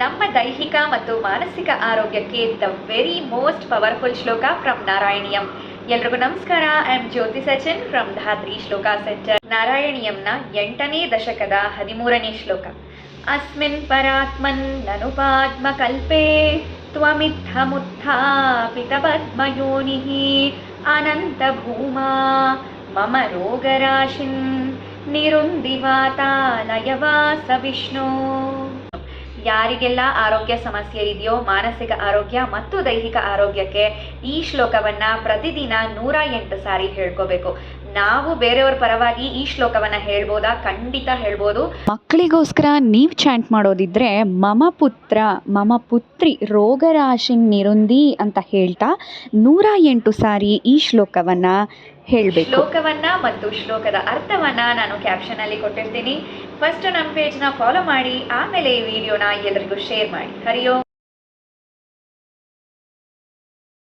ನಮ್ಮ ದೈಹಿಕ ಮತ್ತು ಮಾನಸಿಕ ಆರೋಗ್ಯಕ್ಕೆ the very most powerful shloka from Narayaneeyam. ಎಲ್ರಿಗೂ ನಮಸ್ಕಾರ. I am Jyothi Sachin from Dhatri shloka centre. ನಾರಾಯಣಿಯಂನ 8ನೇ ದಶಕದ 13ನೇ ಶ್ಲೋಕ. ಅಸ್ಮಿನ್ ಪರಾತ್ಮನ್ ನನುಪಾದ್ಮ ಕಲ್ಪೇ ತ್ವಮಿತ್ಥಮುತ್ಥಾಪಿತ ಪದ್ಮಯೋನಿಃ ಅನಂತ ಭೂಮಾ ಮಮ ರೋಗರಾಶಿನ್ ನಿರುಂದಿವಾತಾಲಯವಾಸ ವಿಷ್ಣು. ಯಾರಿಗೆಲ್ಲ ಆರೋಗ್ಯ ಸಮಸ್ಯೆ ಇದೆಯೋ, ಮಾನಸಿಕ ಆರೋಗ್ಯ ಮತ್ತು ದೈಹಿಕ ಆರೋಗ್ಯಕ್ಕೆ ಈ ಶ್ಲೋಕವನ್ನು ಪ್ರತಿದಿನ 108 ಸಾರಿ ಹೇಳ್ಕೋಬೇಕು. ನಾವು ಬೇರೆಯವ್ರ ಪರವಾಗಿ ಈ ಶ್ಲೋಕವನ್ನು ಹೇಳ್ಬೋದಾ? ಖಂಡಿತ ಹೇಳ್ಬೋದು. ಮಕ್ಕಳಿಗೋಸ್ಕರ ನೀವು ಚಾಂಟ್ ಮಾಡೋದಿದ್ರೆ ಮಮ ಪುತ್ರ ಮಮ ಪುತ್ರಿ ರೋಗರಾಶಿನ್ ನಿರುಂದಿ ಅಂತ ಹೇಳ್ತಾ 108 ಸಾರಿ ಈ ಶ್ಲೋಕವನ್ನು ಹೇಳಬೇಕು. ಶ್ಲೋಕವನ್ನು ಮತ್ತು ಶ್ಲೋಕದ ಅರ್ಥವನ್ನು ನಾನು ಕ್ಯಾಪ್ಷನಲ್ಲಿ ಕೊಟ್ಟಿರ್ತೀನಿ. ಫಸ್ಟ್ ನಮ್ಮ ಪೇಜ್ನ ಫಾಲೋ ಮಾಡಿ, ಆಮೇಲೆ ಈ ವಿಡಿಯೋನ ಎಲ್ಲರಿಗೂ ಶೇರ್ ಮಾಡಿ. ಹರಿಯೋ